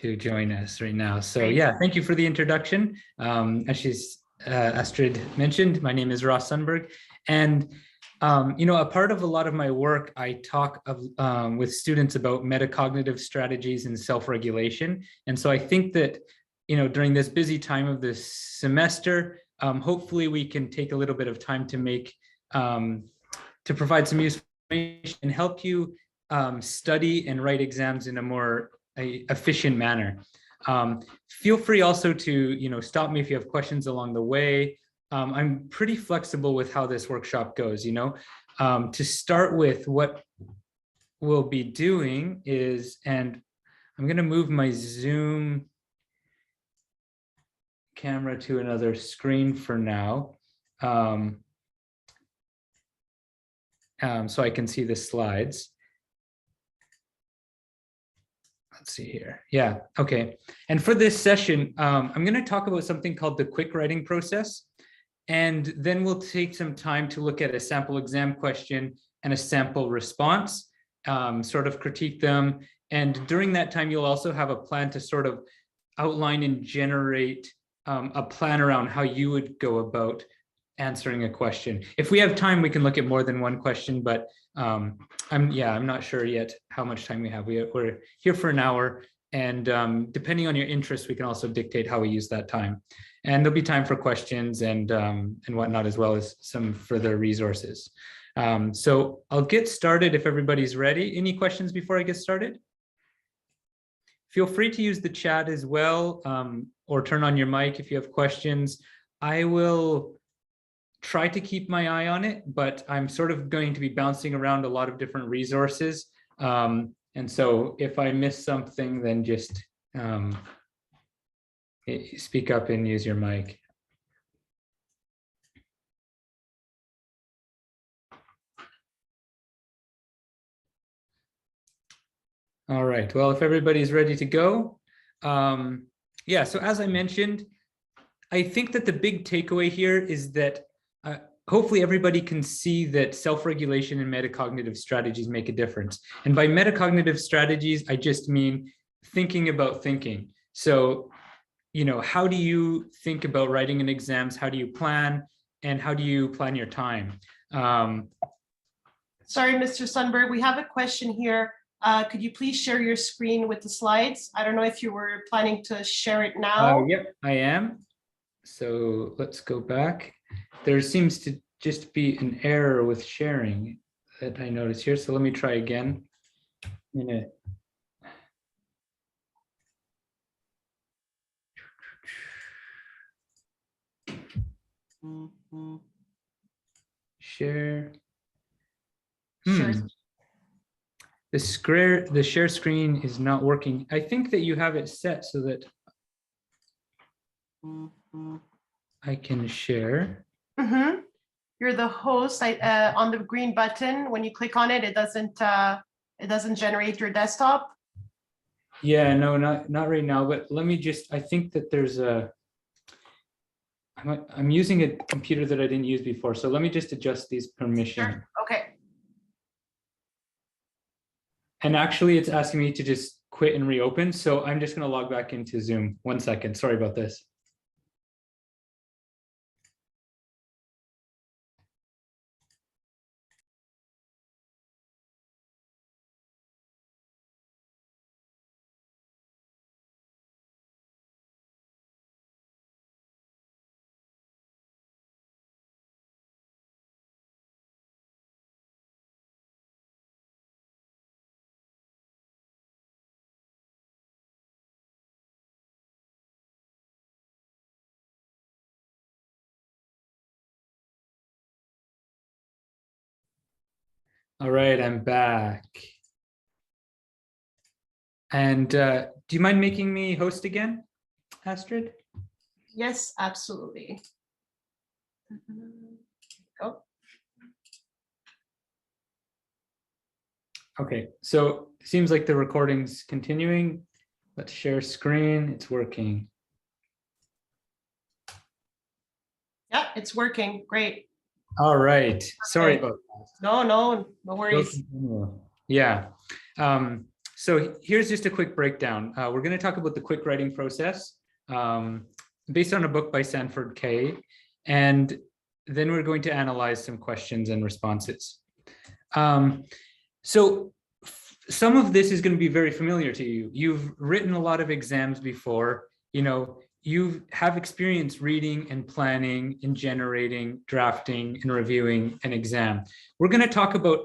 to join us right now. So Great. yeah, thank you for the introduction. As Astrid mentioned, my name is Ross Sundberg, and a part of a lot of my work, I talk with students about metacognitive strategies and self-regulation. And so I think that, during this busy time of this semester, hopefully we can take a little bit of time to provide some useful information and help you study and write exams in a more efficient manner. Feel free also to stop me if you have questions along the way. I'm pretty flexible with how this workshop goes. To start with, what we'll be doing is, and I'm going to move my Zoom camera to another screen for now, so I can see the slides. Let's see here. Yeah, okay. And for this session, I'm going to talk about something called the quick writing process. And then we'll take some time to look at a sample exam question and a sample response, sort of critique them. And during that time, you'll also have a plan to sort of outline and generate a plan around how you would go about answering a question. If we have time, we can look at more than one question, but I'm not sure yet how much time we have. We're here for an hour, and depending on your interest, we can also dictate how we use that time. And there'll be time for questions and whatnot, as well as some further resources. So I'll get started if everybody's ready. Any questions before I get started? Feel free to use the chat as well, or turn on your mic if you have questions. I will try to keep my eye on it, but I'm sort of going to be bouncing around a lot of different resources. And so if I miss something, then just speak up and use your mic. All right, well, if everybody's ready to go. Yeah, so as I mentioned, I think that the big takeaway here is that hopefully everybody can see that self-regulation and metacognitive strategies make a difference. And by metacognitive strategies, I just mean thinking about thinking. So, how do you think about writing in exams? How do you plan? And how do you plan your time? Sorry, Mr. Sundberg, we have a question here. Could you please share your screen with the slides? I don't know if you were planning to share it now. Yep, I am. So let's go back. There seems to just be an error with sharing that I noticed here. So let me try again. Share. Sure. The share screen is not working. I think that you have it set so that I can share. Mm-hmm. You're the host. On the green button, when you click on it, it doesn't generate your desktop. Yeah, no, not right now. But let me just. I think that there's I'm using a computer that I didn't use before, so let me just adjust these permissions. Sure. Okay. And actually, it's asking me to just quit and reopen. So I'm just going to log back into Zoom. 1 second. Sorry about this. All right, I'm back. And do you mind making me host again, Astrid? Yes, absolutely. Go. Okay, so it seems like the recording's continuing. Let's share screen. It's working. Yeah, it's working. Great. All right. Sorry about that. No worries. Yeah. So here's just a quick breakdown. We're going to talk about the quick writing process based on a book by Sanford Kay, and then we're going to analyze some questions and responses. So some of this is going to be very familiar to you. You've written a lot of exams before, you have experience reading and planning and generating, drafting and reviewing an exam. We're going to talk about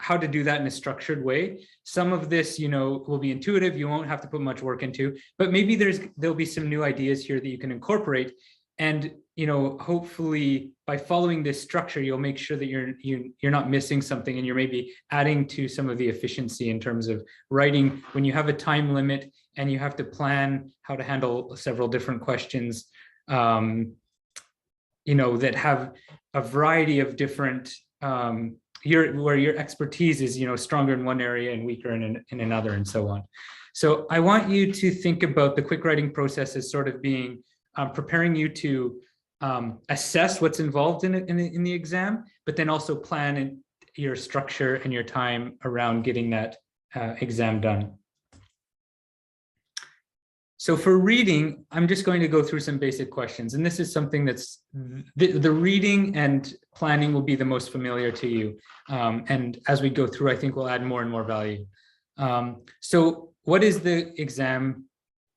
how to do that in a structured way. Some of this, will be intuitive. You won't have to put much work into, but maybe there'll be some new ideas here that you can incorporate. And, hopefully by following this structure, you'll make sure that you're not missing something, and you're maybe adding to some of the efficiency in terms of writing when you have a time limit and you have to plan how to handle several different questions, that have a variety of different, where your expertise is, stronger in one area and weaker in another, and so on. So I want you to think about the quick writing process as sort of being preparing you to assess what's involved in it in the exam, but then also plan your structure and your time around getting that exam done. So for reading, I'm just going to go through some basic questions, and this is something that's the reading and planning will be the most familiar to you. And as we go through, I think we'll add more and more value. So what is the exam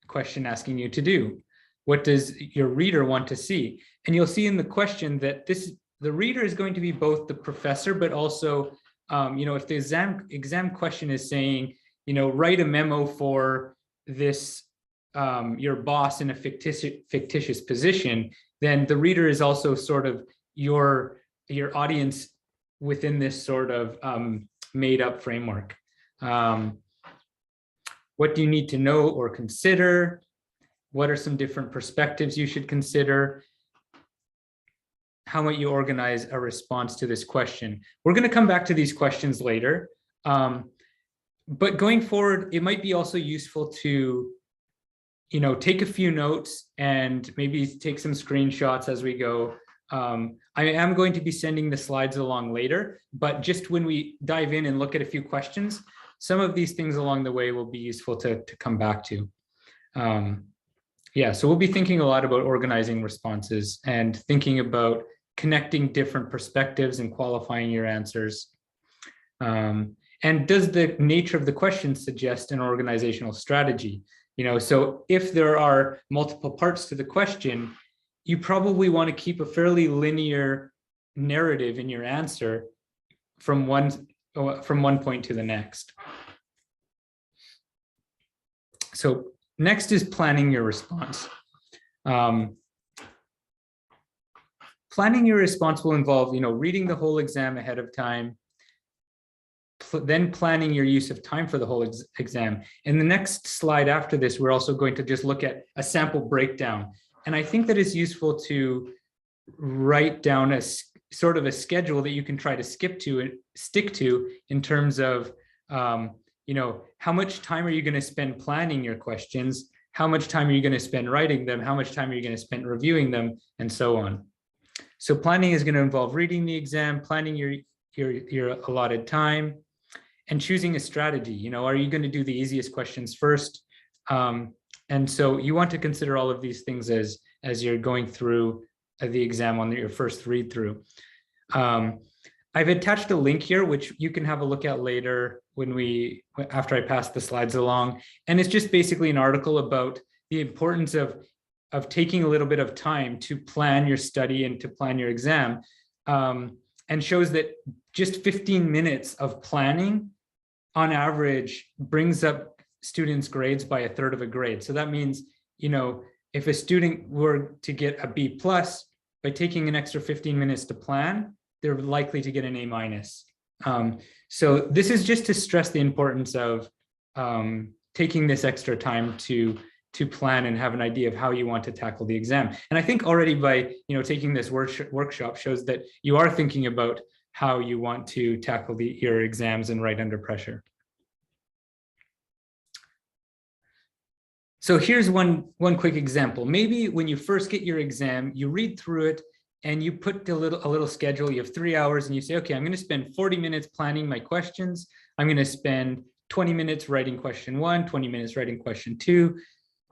question asking you to do? What does your reader want to see? And you'll see in the question that the reader is going to be both the professor, but also, if the exam question is saying, write a memo for this, your boss in a fictitious position, then the reader is also sort of your audience within this sort of made up framework. What do you need to know or consider? What are some different perspectives you should consider? How might you organize a response to this question? We're going to come back to these questions later. But going forward, it might be also useful to, take a few notes and maybe take some screenshots as we go. I am going to be sending the slides along later, but just when we dive in and look at a few questions, some of these things along the way will be useful to come back to. So we'll be thinking a lot about organizing responses and thinking about connecting different perspectives and qualifying your answers. And does the nature of the question suggest an organizational strategy? So if there are multiple parts to the question, you probably want to keep a fairly linear narrative in your answer from one point to the next. So next is planning your response. Planning your response will involve, reading the whole exam ahead of time, then planning your use of time for the whole exam. In the next slide after this, we're also going to just look at a sample breakdown. And I think that it's useful to write down a sort of a schedule that you can try to stick to in terms of, how much time are you going to spend planning your questions? How much time are you going to spend writing them? How much time are you going to spend reviewing them? And so on. So planning is going to involve reading the exam, planning your allotted time, and choosing a strategy. Are you going to do the easiest questions first? And so you want to consider all of these things as you're going through the exam on your first read through. I've attached a link here, which you can have a look at later after I pass the slides along. And it's just basically an article about the importance of taking a little bit of time to plan your study and to plan your exam, and shows that just 15 minutes of planning on average brings up students' grades by 1/3 of a grade. So that means, if a student were to get a B+, by taking an extra 15 minutes to plan, they're likely to get an A-. So this is just to stress the importance of taking this extra time to plan and have an idea of how you want to tackle the exam. And I think already by taking this workshop shows that you are thinking about how you want to tackle your exams and write under pressure. So here's one quick example. Maybe when you first get your exam, you read through it and you put a little schedule. You have 3 hours and you say, okay, I'm going to spend 40 minutes planning my questions. I'm going to spend 20 minutes writing question 1, 20 minutes writing question 2,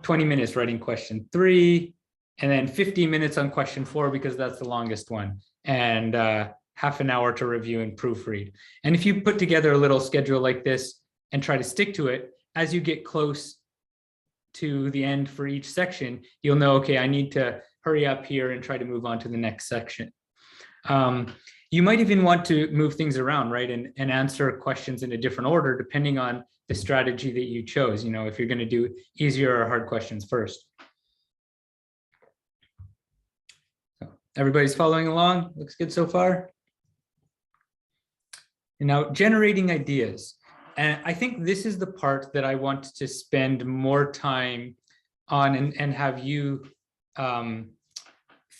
20 minutes writing question 3, and then 50 minutes on question 4 because that's the longest one, and half an hour to review and proofread. And if you put together a little schedule like this and try to stick to it, as you get close to the end for each section, you'll know, okay, I need to hurry up here and try to move on to the next section. You might even want to move things around, right? And answer questions in a different order, depending on the strategy that you chose. You know, if you're going to do easier or hard questions first. So everybody's following along? Looks good so far? And now generating ideas. And I think this is the part that I want to spend more time on and have you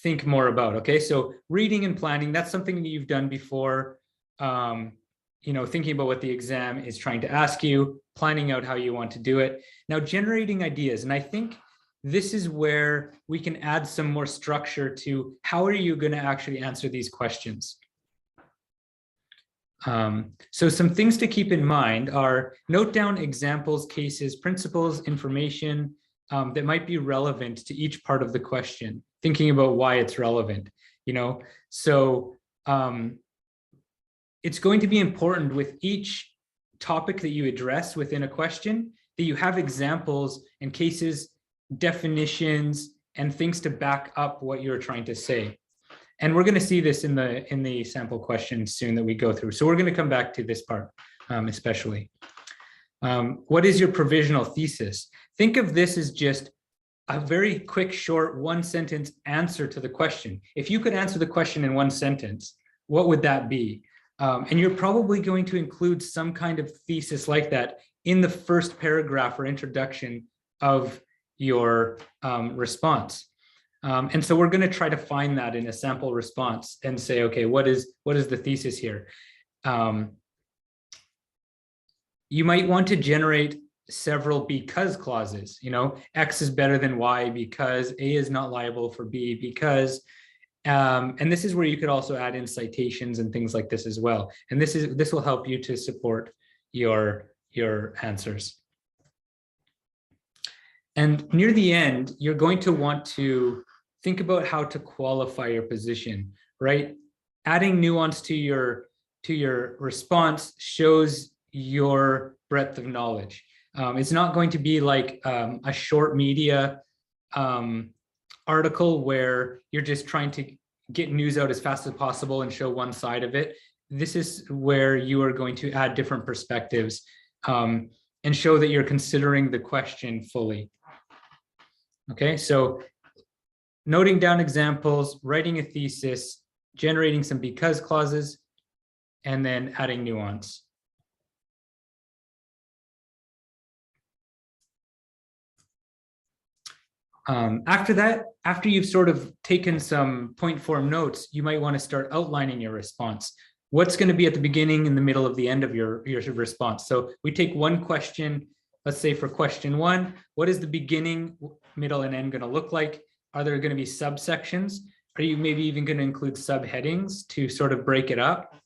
think more about. Okay, so reading and planning, that's something that you've done before. You know, thinking about what the exam is trying to ask you, planning out how you want to do it. Now, generating ideas, and I think this is where we can add some more structure to how are you going to actually answer these questions. So some things to keep in mind are note down examples, cases, principles, information that might be relevant to each part of the question, thinking about why it's relevant, you know. So it's going to be important with each topic that you address within a question that you have examples and cases, definitions, and things to back up what you're trying to say. And we're going to see this in the sample questions soon that we go through. So we're going to come back to this part, especially. What is your provisional thesis? Think of this as just a very quick, short, one-sentence answer to the question. If you could answer the question in one sentence, what would that be? And you're probably going to include some kind of thesis like that in the first paragraph or introduction of your response. And so we're going to try to find that in a sample response and say, okay, what is the thesis here? You might want to generate several because clauses. You know, X is better than Y because A is not liable for B because, and this is where you could also add in citations and things like this as well. And this will help you to support your answers. And near the end, you're going to want to think about how to qualify your position, right? Adding nuance to your response shows your breadth of knowledge. It's not going to be like a short media article where you're just trying to get news out as fast as possible and show one side of it. This is where you are going to add different perspectives and show that you're considering the question fully. Okay, so noting down examples, writing a thesis, generating some because clauses, and then adding nuance. After that, after you've sort of taken some point form notes, you might want to start outlining your response. What's going to be at the beginning, in the middle, of the end of your response? So we take one question, let's say for question 1, what is the beginning, middle, and end going to look like? Are there going to be subsections? Are you maybe even going to include subheadings to sort of break it up?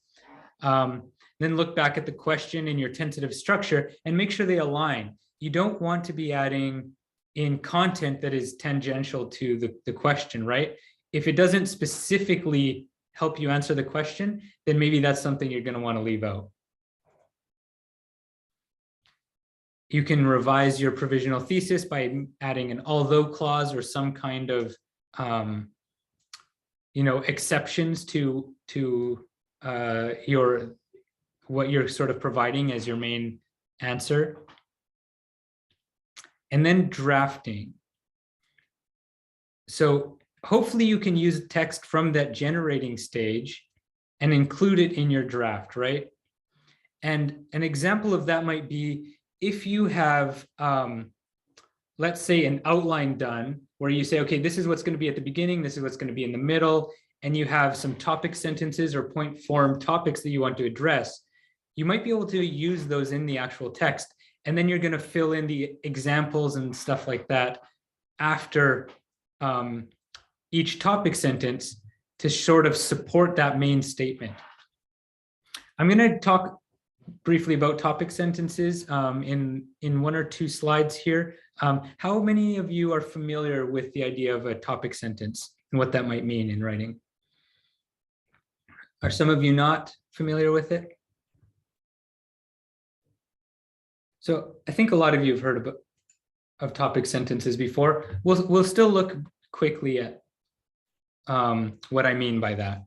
Then look back at the question in your tentative structure and make sure they align. You don't want to be adding in content that is tangential to the question, right? If it doesn't specifically help you answer the question, then maybe that's something you're going to want to leave out. You can revise your provisional thesis by adding an although clause or some kind of, exceptions to what you're sort of providing as your main answer. And then drafting. So hopefully you can use text from that generating stage and include it in your draft, right? And an example of that might be if you have, let's say, an outline done where you say, okay, this is what's going to be at the beginning, this is what's going to be in the middle, and you have some topic sentences or point form topics that you want to address, you might be able to use those in the actual text. And then you're going to fill in the examples and stuff like that after each topic sentence to sort of support that main statement. I'm going to talk briefly about topic sentences in one or two slides here. How many of you are familiar with the idea of a topic sentence and what that might mean in writing? Are some of you not familiar with it? So I think a lot of you have heard of topic sentences before. We'll still look quickly at what I mean by that.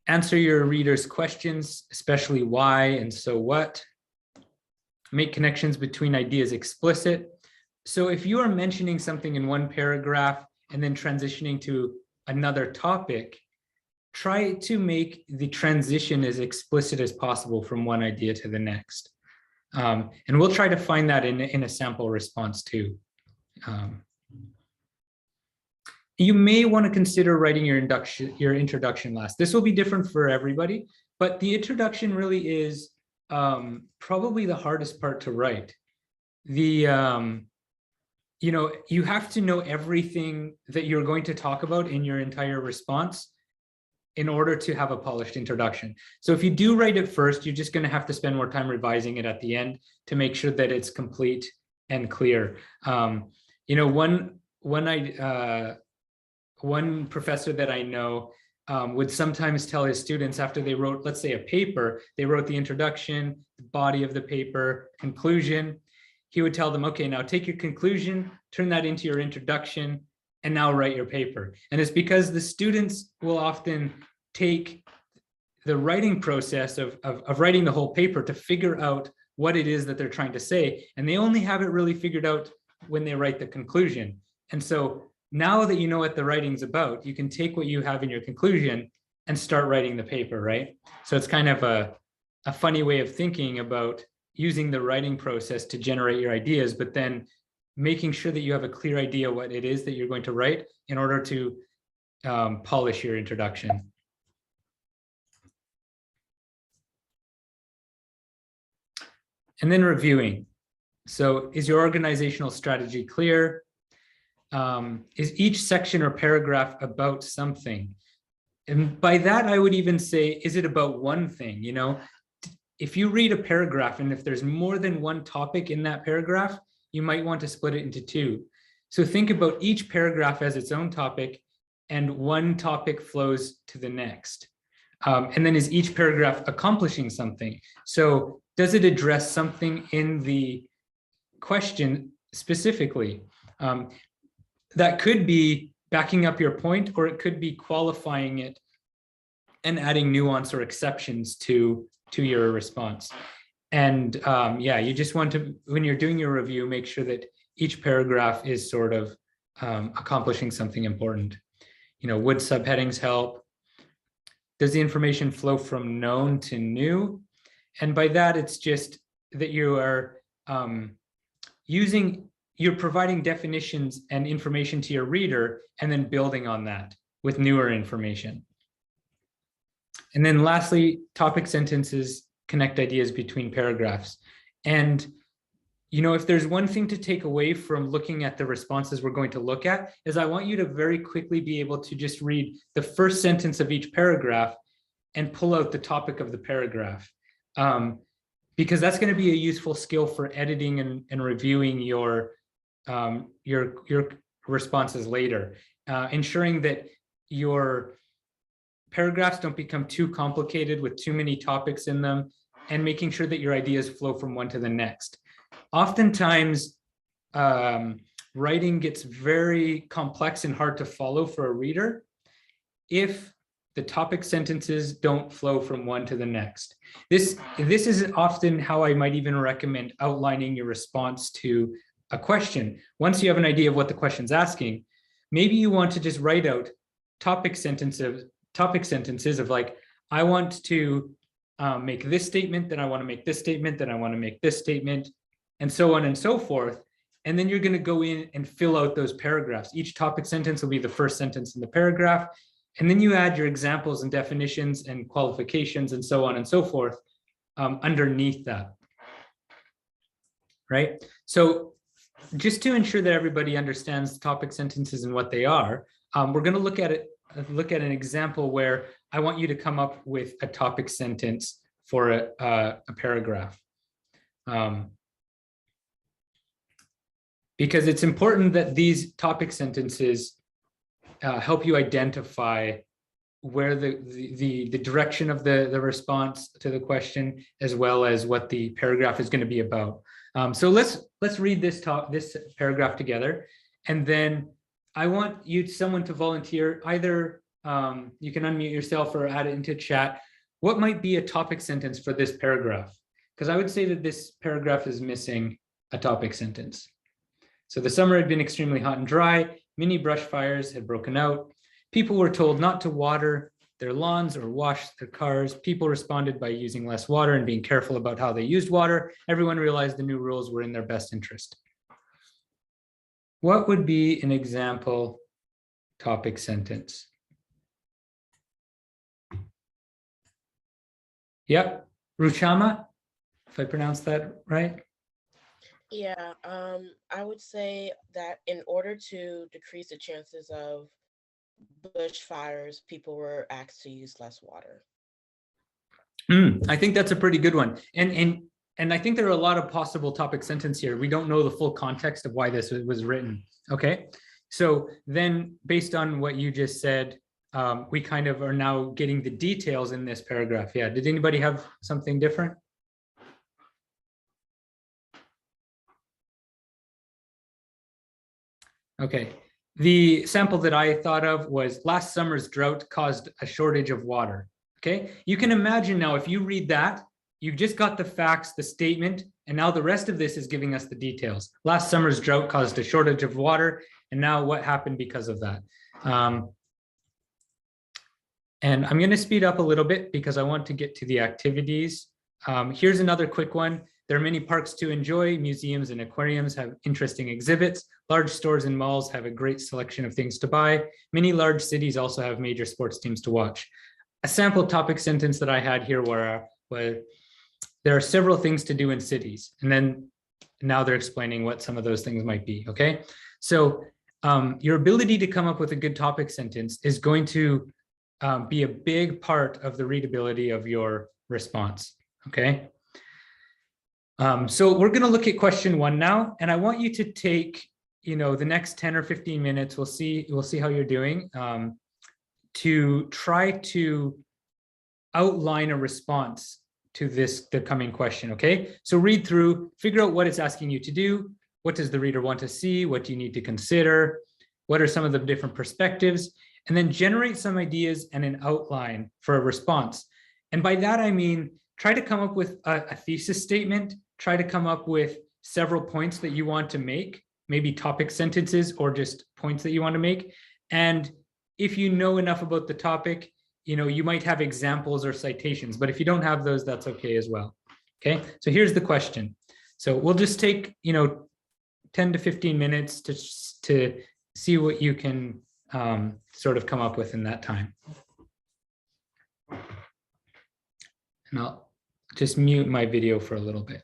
Answer your readers' questions, especially why and so what. Make connections between ideas explicit. So if you are mentioning something in one paragraph and then transitioning to another topic, try to make the transition as explicit as possible from one idea to the next. And we'll try to find that in a sample response too. You may want to consider writing your introduction last. This will be different for everybody, but the introduction really is probably the hardest part to write. You have to know everything that you're going to talk about in your entire response in order to have a polished introduction. So if you do write it first, you're just going to have to spend more time revising it at the end to make sure that it's complete and clear. One professor that I know would sometimes tell his students after they wrote, let's say, a paper, they wrote the introduction, the body of the paper, conclusion. He would tell them, okay, now take your conclusion, turn that into your introduction, and now write your paper. And it's because the students will often take the writing process of writing the whole paper to figure out what it is that they're trying to say. And they only have it really figured out when they write the conclusion. And so now that you know what the writing's about, you can take what you have in your conclusion and start writing the paper, right? So it's kind of a funny way of thinking about using the writing process to generate your ideas, but then making sure that you have a clear idea what it is that you're going to write in order to polish your introduction. And then reviewing. So is your organizational strategy clear? Is each section or paragraph about something? And by that, I would even say, is it about one thing? If you read a paragraph and if there's more than one topic in that paragraph, you might want to split it into two. So think about each paragraph as its own topic and one topic flows to the next. And then is each paragraph accomplishing something? So does it address something in the question specifically? That could be backing up your point, or it could be qualifying it and adding nuance or exceptions to your response. And you just want to, when you're doing your review, make sure that each paragraph is sort of accomplishing something important. Would subheadings help? Does the information flow from known to new? And by that, it's just that you are you're providing definitions and information to your reader and then building on that with newer information. And then lastly, topic sentences connect ideas between paragraphs. And, if there's one thing to take away from looking at the responses we're going to look at, is I want you to very quickly be able to just read the first sentence of each paragraph and pull out the topic of the paragraph. Because that's going to be a useful skill for editing and reviewing your responses later, ensuring that your paragraphs don't become too complicated with too many topics in them, and making sure that your ideas flow from one to the next. Oftentimes, writing gets very complex and hard to follow for a reader if the topic sentences don't flow from one to the next. This is often how I might even recommend outlining your response to a question. Once you have an idea of what the question's asking, maybe you want to just write out topic sentences of like, I want to make this statement, then I want to make this statement, then I want to make this statement, and so on and so forth. And then you're going to go in and fill out those paragraphs. Each topic sentence will be the first sentence in the paragraph. And then you add your examples and definitions and qualifications and so on and so forth underneath that. Right? So just to ensure that everybody understands topic sentences and what they are, we're going to look at an example where I want you to come up with a topic sentence for a paragraph. Because it's important that these topic sentences help you identify where the direction of the response to the question, as well as what the paragraph is going to be about. So let's read this paragraph together, and then I want someone to volunteer. Either you can unmute yourself or add it into chat. What might be a topic sentence for this paragraph? Because I would say that this paragraph is missing a topic sentence. So the summer had been extremely hot and dry. Many brush fires had broken out. People were told not to water their lawns or wash their cars. People responded by using less water and being careful about how they used water. Everyone realized the new rules were in their best interest. What would be an example topic sentence? Yep, Ruchama, if I pronounced that right. Yeah, I would say that in order to decrease the chances of bushfires, people were asked to use less water. I think that's a pretty good one. And I think there are a lot of possible topic sentence here. We don't know the full context of why this was written. Okay, so then based on what you just said, we kind of are now getting the details in this paragraph. Yeah, did anybody have something different? Okay, the sample that I thought of was last summer's drought caused a shortage of water. Okay, you can imagine now if you read that, you just got the facts, the statement, and now the rest of this is giving us the details. Last summer's drought caused a shortage of water, and now what happened because of that? And I'm going to speed up a little bit because I want to get to the activities. Here's another quick one. There are many parks to enjoy. Museums and aquariums have interesting exhibits. Large stores and malls have a great selection of things to buy. Many large cities also have major sports teams to watch. A sample topic sentence that I had here were there are several things to do in cities. And then now they're explaining what some of those things might be, okay? So your ability to come up with a good topic sentence is going to be a big part of the readability of your response, okay? So we're going to look at question 1 now, and I want you to take, the next 10 or 15 minutes. We'll see how you're doing, to try to outline a response to the coming question. Okay, so read through, figure out what it's asking you to do. What does the reader want to see? What do you need to consider? What are some of the different perspectives? And then generate some ideas and an outline for a response. And by that, I mean, try to come up with a thesis statement, try to come up with several points that you want to make, maybe topic sentences or just points that you want to make. And if you know enough about the topic, you might have examples or citations, but if you don't have those, that's okay as well. Okay, so here's the question. So we'll just take, 10 to 15 minutes to see what you can sort of come up with in that time. And I'll just mute my video for a little bit.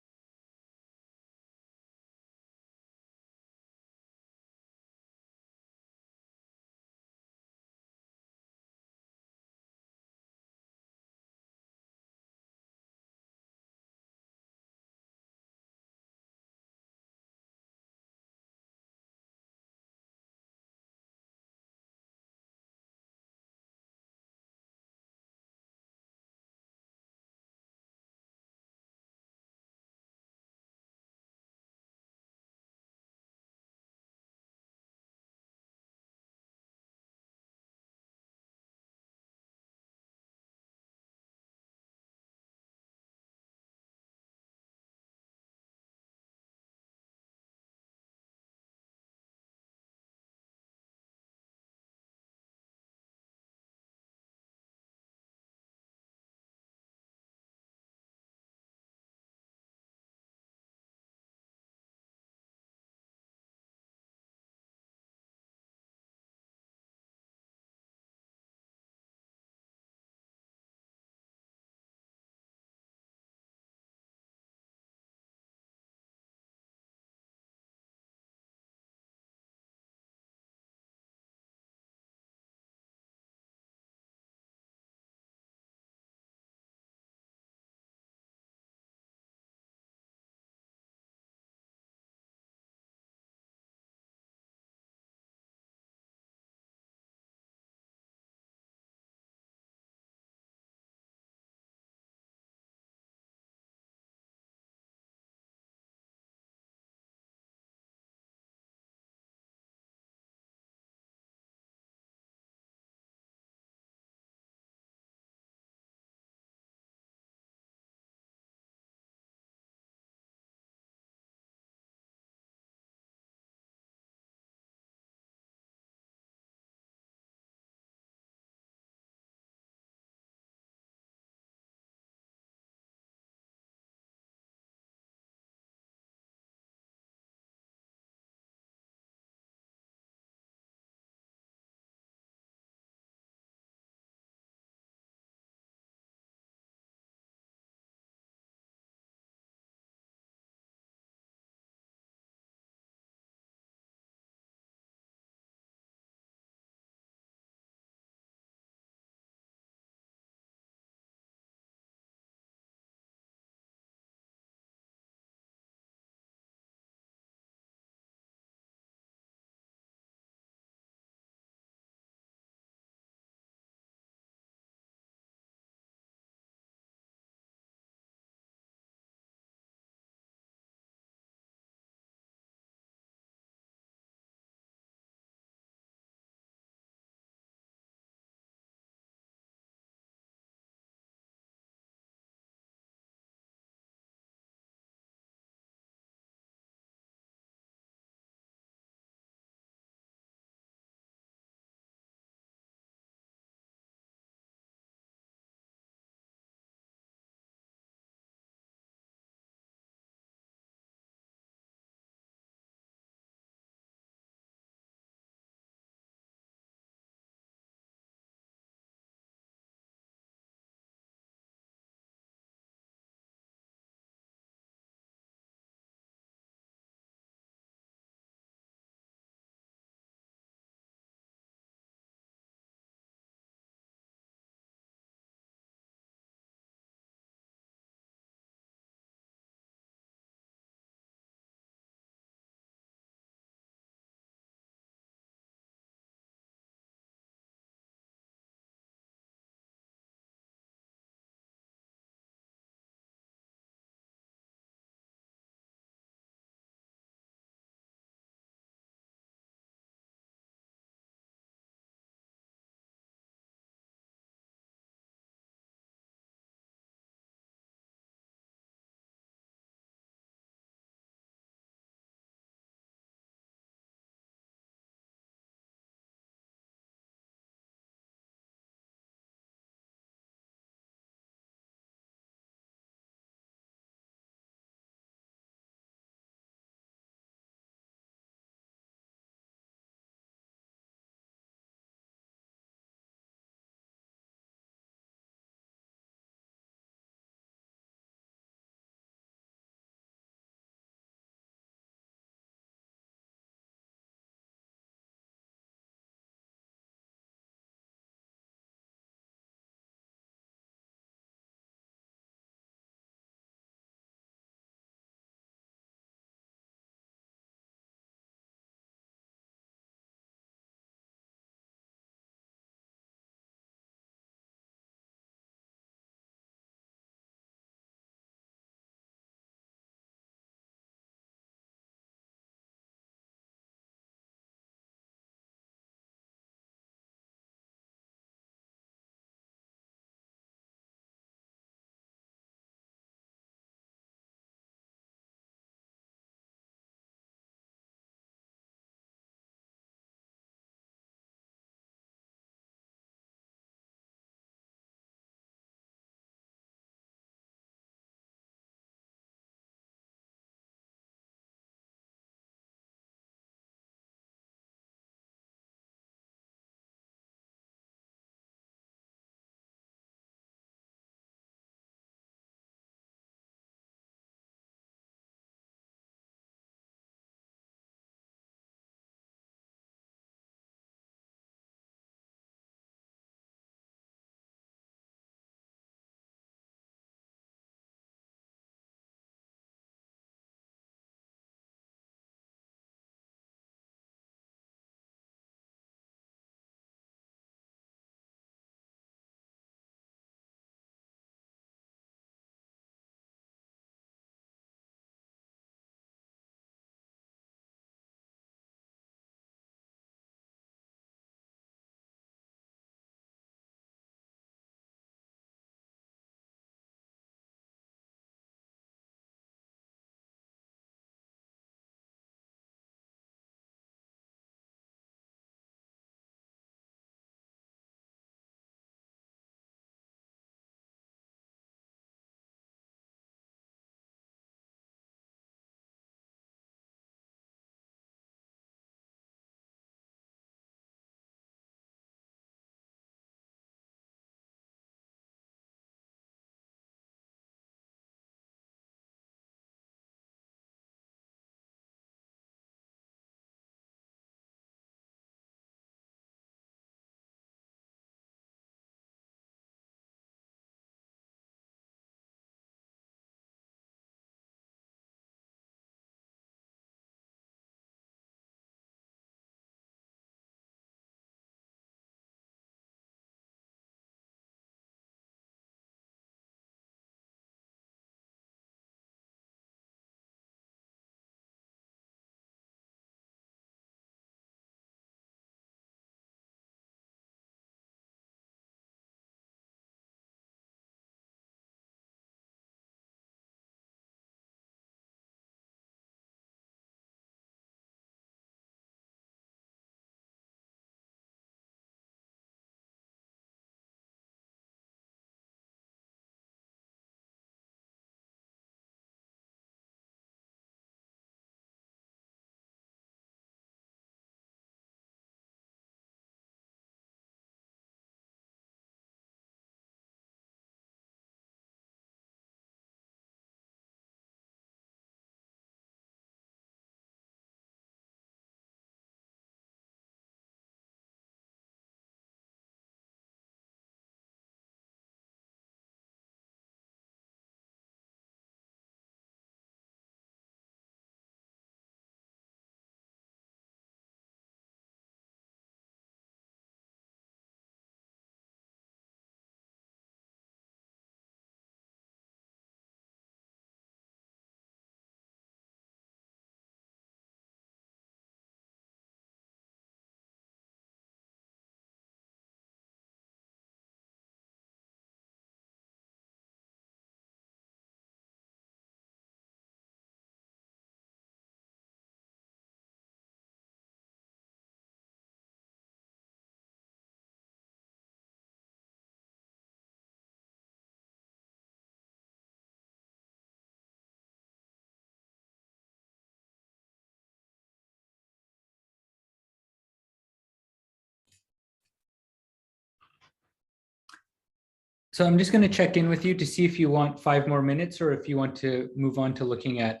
So I'm just going to check in with you to see if you want 5 more minutes or if you want to move on to looking at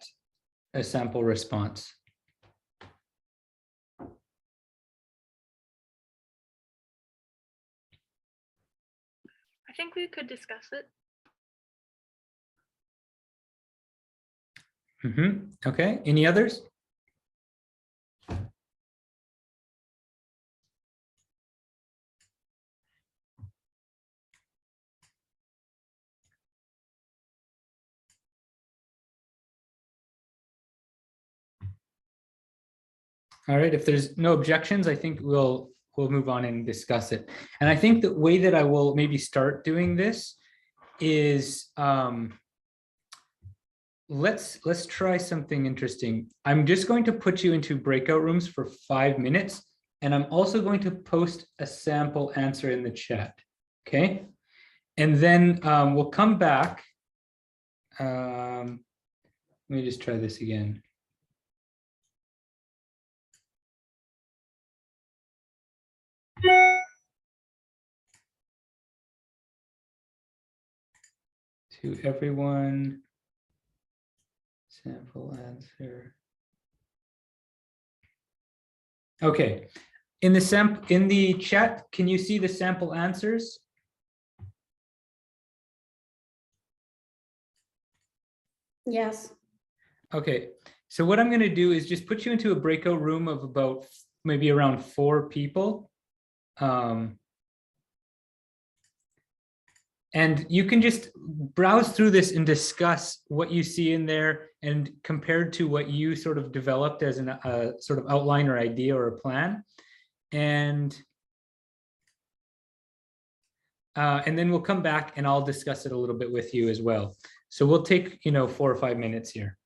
a sample response. I think we could discuss it. Okay, any others? All right, if there's no objections, I think we'll move on and discuss it. And I think the way that I will maybe start doing this is let's try something interesting. I'm just going to put you into breakout rooms for 5 minutes, and I'm also going to post a sample answer in the chat. Okay, and then we'll come back. Let me just try this again. To everyone, sample answer. Okay, in the chat, can you see the sample answers? Yes. Okay, so what I'm going to do is just put you into a breakout room of about maybe around 4 people. And you can just browse through this and discuss what you see in there and compared to what you sort of developed as a sort of outline or idea or a plan. And then we'll come back and I'll discuss it a little bit with you as well. So we'll take, 4 or 5 minutes here.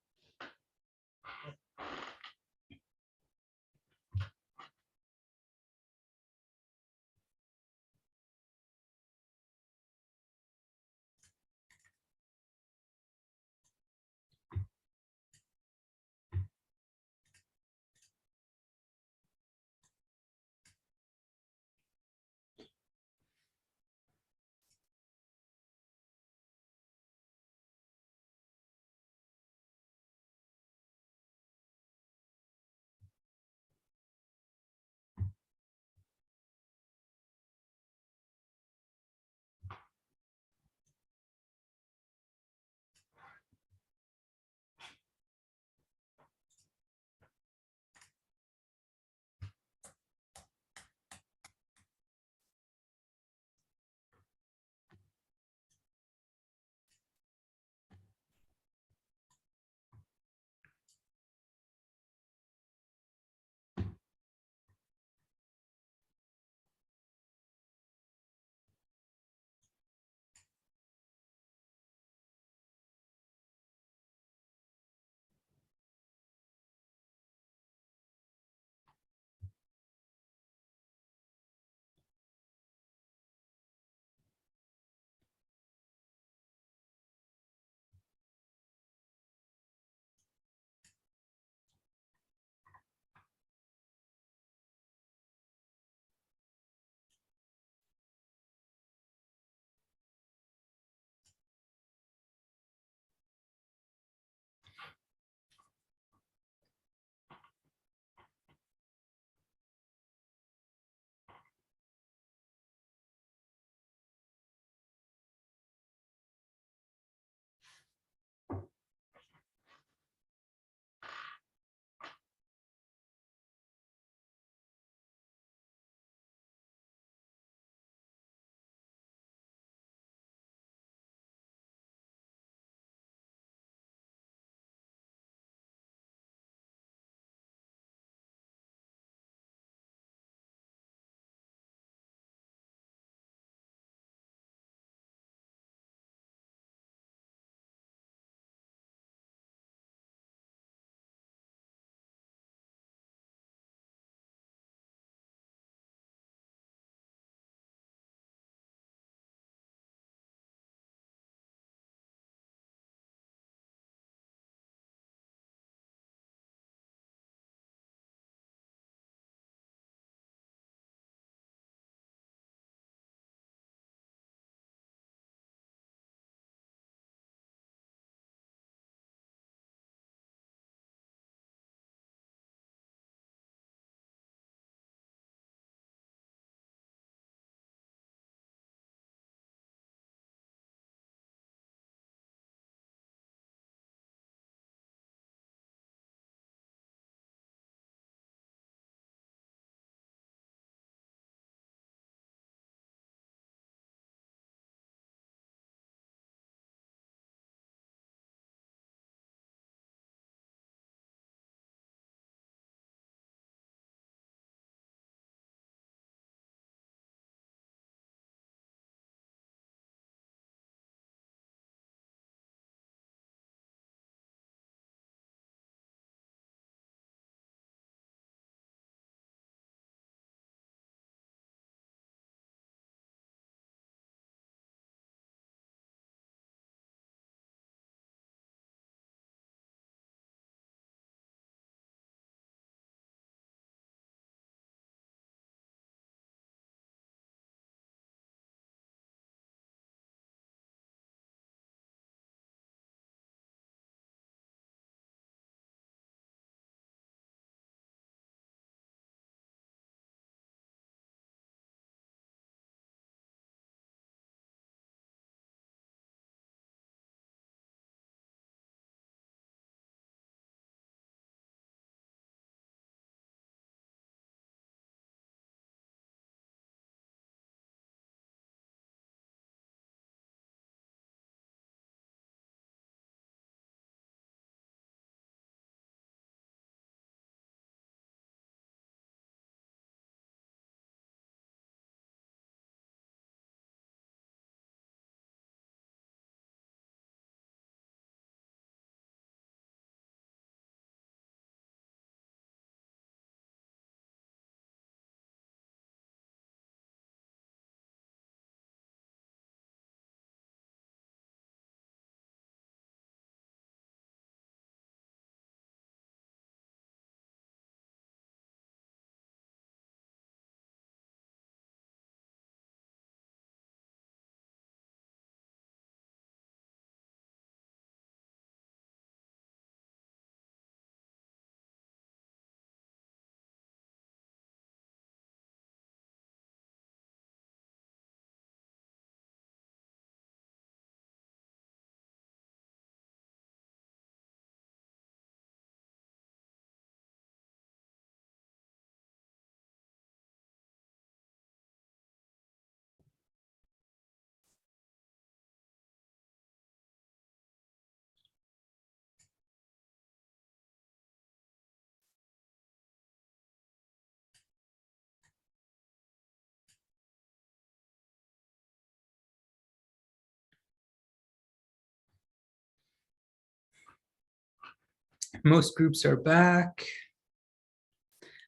Most groups are back.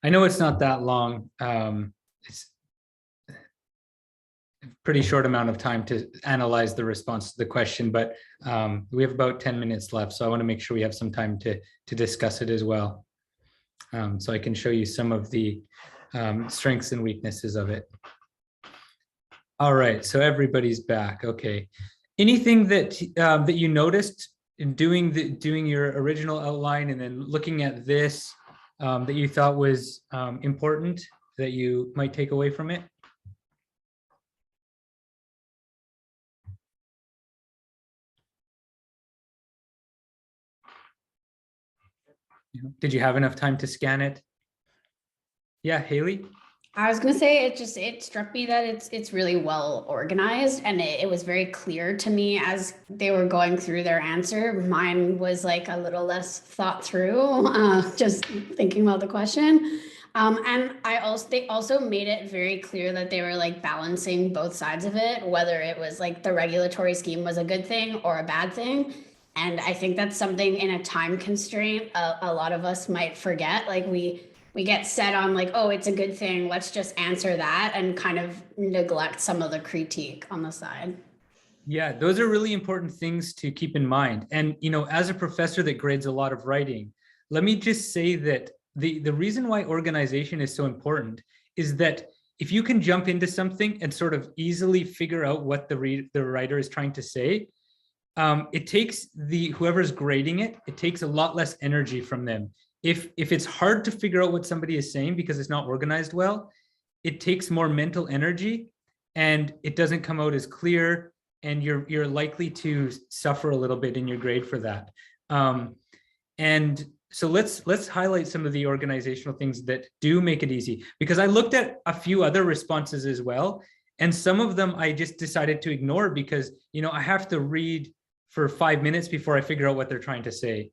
I know it's not that long. It's a pretty short amount of time to analyze the response to the question, but we have about 10 minutes left. So I want to make sure we have some time to discuss it as well. So I can show you some of the strengths and weaknesses of it. All right, so everybody's back. Okay. Anything that that you noticed in doing your original outline and then looking at this that you thought was important that you might take away from it? Did you have enough time to scan it? Yeah, Haley? I was gonna say it struck me that it's really well organized, and it was very clear to me as they were going through their answer. Mine was like a little less thought through, just thinking about the question. And they also made it very clear that they were like balancing both sides of it, whether it was like the regulatory scheme was a good thing or a bad thing. And I think that's something in a time constraint a lot of us might forget. Like we get set on like, oh, it's a good thing, let's just answer that, and kind of neglect some of the critique on the side. Yeah, those are really important things to keep in mind. And, you know, as a professor that grades a lot of writing, let me just say that the reason why organization is so important is that if you can jump into something and sort of easily figure out what the writer is trying to say, it takes whoever's grading it, it takes a lot less energy from them. If it's hard to figure out what somebody is saying because it's not organized well, it takes more mental energy and it doesn't come out as clear, and you're likely to suffer a little bit in your grade for that. And so let's highlight some of the organizational things that do make it easy, because I looked at a few other responses as well, and some of them I just decided to ignore because, you know, I have to read for 5 minutes before I figure out what they're trying to say.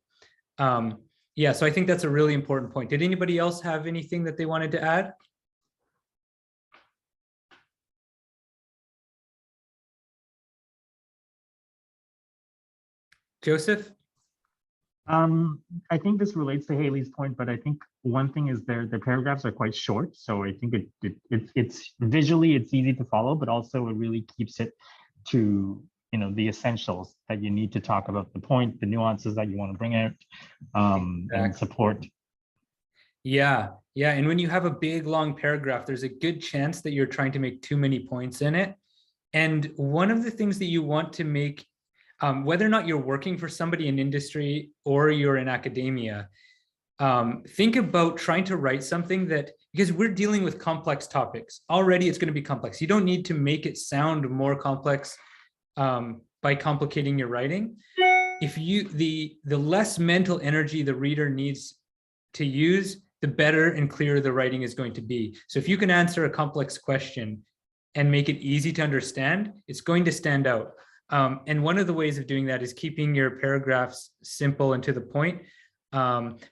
Yeah, so I think that's a really important point. Did anybody else have anything that they wanted to add? Joseph? I think this relates to Haley's point, but I think one thing is the paragraphs are quite short. So I think it's visually, it's easy to follow, but also it really keeps it to, you know, the essentials that you need to talk about, the point, the nuances that you want to bring out, and support. Yeah, and when you have a big long paragraph, there's a good chance that you're trying to make too many points in it. And one of the things that you want to make, whether or not you're working for somebody in industry or you're in academia, think about trying to write something that, because we're dealing with complex topics already, it's going to be complex. You don't need to make it sound more complex by complicating your writing. If the less mental energy the reader needs to use, the better and clearer the writing is going to be. So if you can answer a complex question and make it easy to understand, it's going to stand out. And one of the ways of doing that is keeping your paragraphs simple and to the point.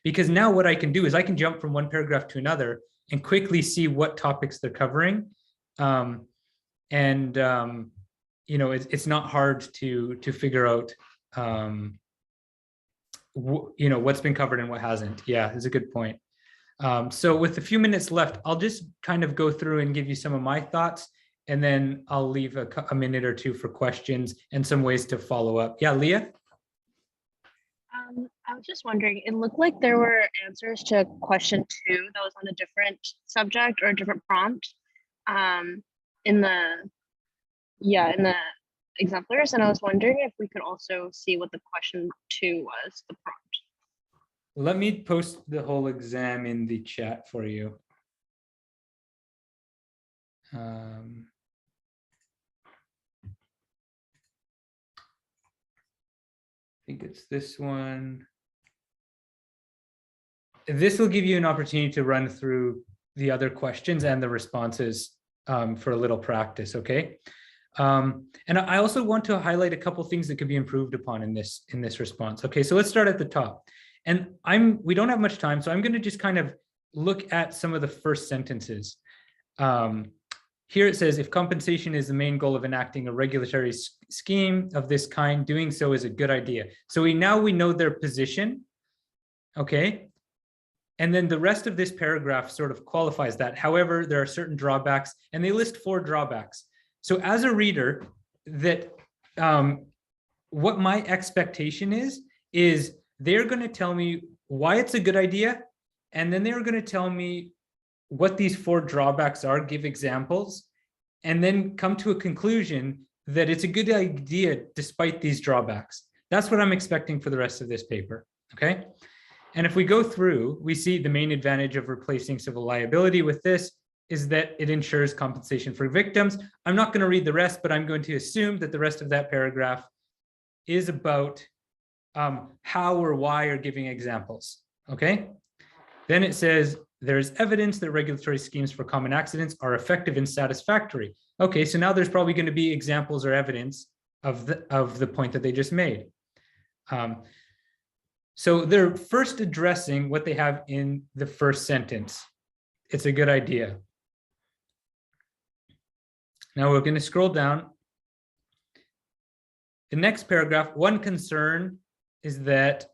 Because now what I can do is I can jump from one paragraph to another and quickly see what topics they're covering. You know, it's not hard to figure out, you know, what's been covered and what hasn't. Yeah, it's a good point. So with a few minutes left, I'll just kind of go through and give you some of my thoughts, and then I'll leave a minute or two for questions and some ways to follow up. Yeah, Leah? I was just wondering, it looked like there were answers to question 2 that was on a different subject or a different prompt in the exemplars, and I was wondering if we could also see what the question 2 was, the prompt. Let me post the whole exam in the chat for you. I think it's this one. This will give you an opportunity to run through the other questions and the responses for a little practice, okay? And I also want to highlight a couple things that could be improved upon in this response. Okay, so let's start at the top. And we don't have much time, so I'm going to just kind of look at some of the first sentences. Here it says, if compensation is the main goal of enacting a regulatory scheme of this kind, doing so is a good idea. So we know their position. okay? And then the rest of this paragraph sort of qualifies that. However, there are certain drawbacks, and they list 4 drawbacks. So as a reader, that what my expectation is they're going to tell me why it's a good idea, and then they're going to tell me what these 4 drawbacks are, give examples, and then come to a conclusion that it's a good idea despite these drawbacks. That's what I'm expecting for the rest of this paper, okay? And if we go through, we see the main advantage of replacing civil liability with this is that it ensures compensation for victims. I'm not going to read the rest, but I'm going to assume that the rest of that paragraph is about how or why or giving examples, okay? Then it says, there's evidence that regulatory schemes for common accidents are effective and satisfactory. Okay, so now there's probably going to be examples or evidence of the point that they just made. So they're first addressing what they have in the first sentence. It's a good idea. Now we're going to scroll down. The next paragraph, one concern is that,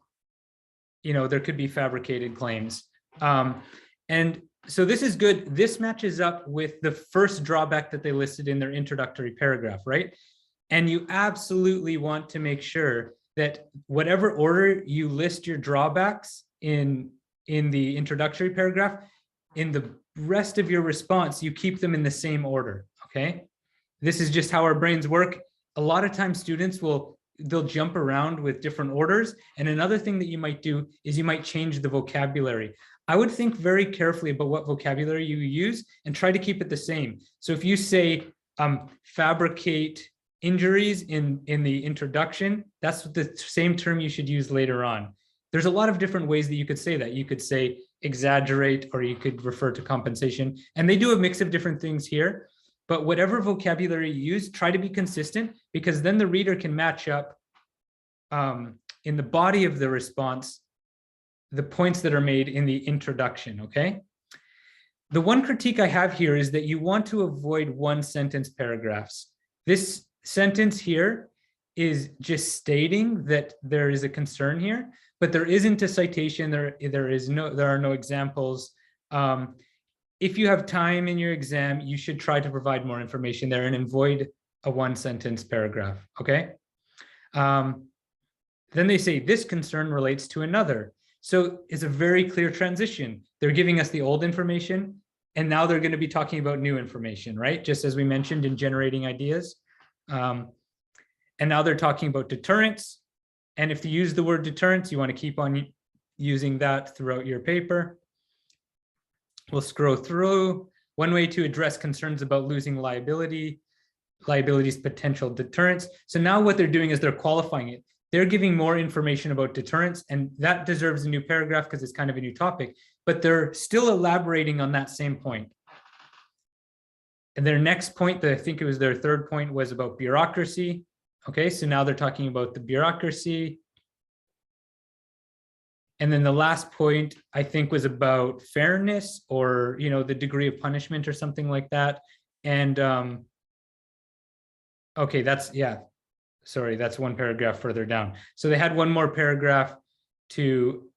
you know, there could be fabricated claims. And so this is good. This matches up with the first drawback that they listed in their introductory paragraph, right? And you absolutely want to make sure that whatever order you list your drawbacks in the introductory paragraph, in the rest of your response, you keep them in the same order, okay? This is just how our brains work. A lot of times students they'll jump around with different orders. And another thing that you might do is you might change the vocabulary. I would think very carefully about what vocabulary you use and try to keep it the same. So if you say fabricate injuries in the introduction, that's the same term you should use later on. There's a lot of different ways that you could say that. You could say exaggerate, or you could refer to compensation. And they do a mix of different things here. But whatever vocabulary you use, try to be consistent, because then the reader can match up in the body of the response the points that are made in the introduction, okay? The one critique I have here is that you want to avoid one sentence paragraphs. This sentence here is just stating that there is a concern here, but there isn't a citation, there are no examples. If you have time in your exam, you should try to provide more information there and avoid a one sentence paragraph, okay? Then they say this concern relates to another. So it's a very clear transition. They're giving us the old information, and now they're going to be talking about new information, right? Just as we mentioned in generating ideas. And now they're talking about deterrence. And if you use the word deterrence, you want to keep on using that throughout your paper. We'll scroll through. One way to address concerns about losing liability's potential deterrence. So now what they're doing is they're qualifying it. They're giving more information about deterrence, and that deserves a new paragraph because it's kind of a new topic, but they're still elaborating on that same point. And their next point, I think it was their third point, was about bureaucracy. Okay, so now they're talking about the bureaucracy. And then the last point, I think, was about fairness, or, you know, the degree of punishment or something like that. And okay, that's, yeah, sorry, that's one paragraph further down. So they had one more paragraph to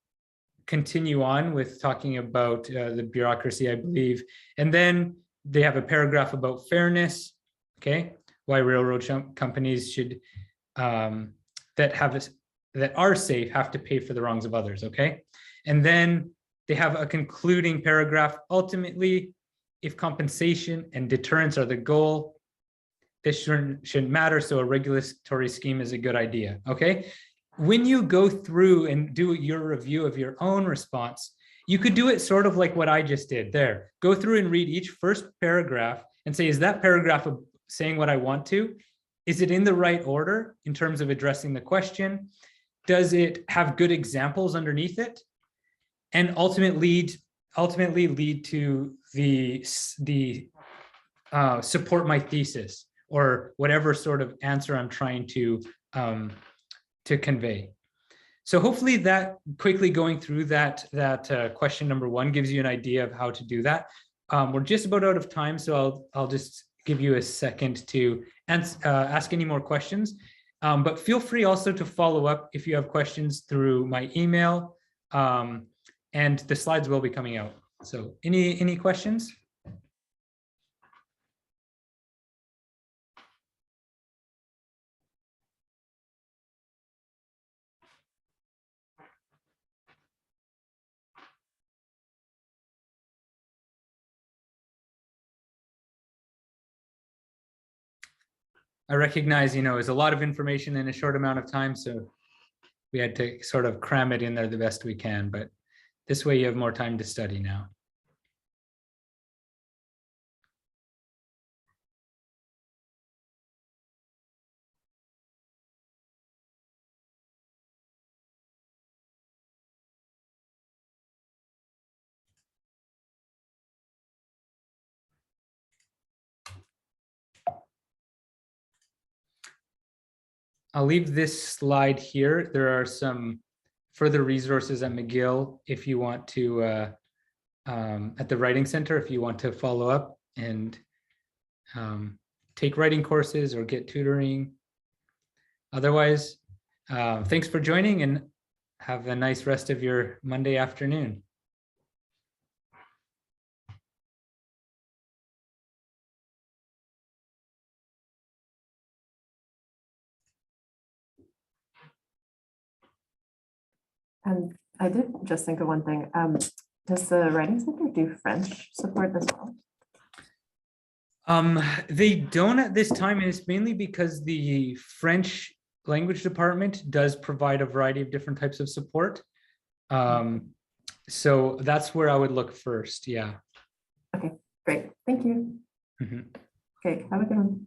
continue on with talking about the bureaucracy, I believe. And then they have a paragraph about fairness, okay? Why railroad companies should, that are safe, have to pay for the wrongs of others, okay? And then they have a concluding paragraph. Ultimately, if compensation and deterrence are the goal, this shouldn't matter, so a regulatory scheme is a good idea, okay? When you go through and do your review of your own response, you could do it sort of like what I just did there. Go through and read each first paragraph and say, is that paragraph saying what I want to? Is it in the right order in terms of addressing the question? Does it have good examples underneath it? And ultimately lead to the support my thesis, or whatever sort of answer I'm trying to convey. So hopefully that, quickly going through that question number one, gives you an idea of how to do that. We're just about out of time, so I'll just give you a second to ask any more questions. But feel free also to follow up if you have questions through my email And the slides will be coming out. So any questions? I recognize, it's a lot of information in a short amount of time, so we had to sort of cram it in there the best we can, but this way you have more time to study now. I'll leave this slide here. There are some further resources at McGill if you want to, at the Writing Center, if you want to follow up and take writing courses or get tutoring. Otherwise, thanks for joining and have a nice rest of your Monday afternoon. I did just think of one thing. Does the Writing Center do French support as well? They don't at this time, and it's mainly because the French language department does provide a variety of different types of support. So that's where I would look first. Yeah. Okay, great. Thank you. Mhm. Okay, have a good one.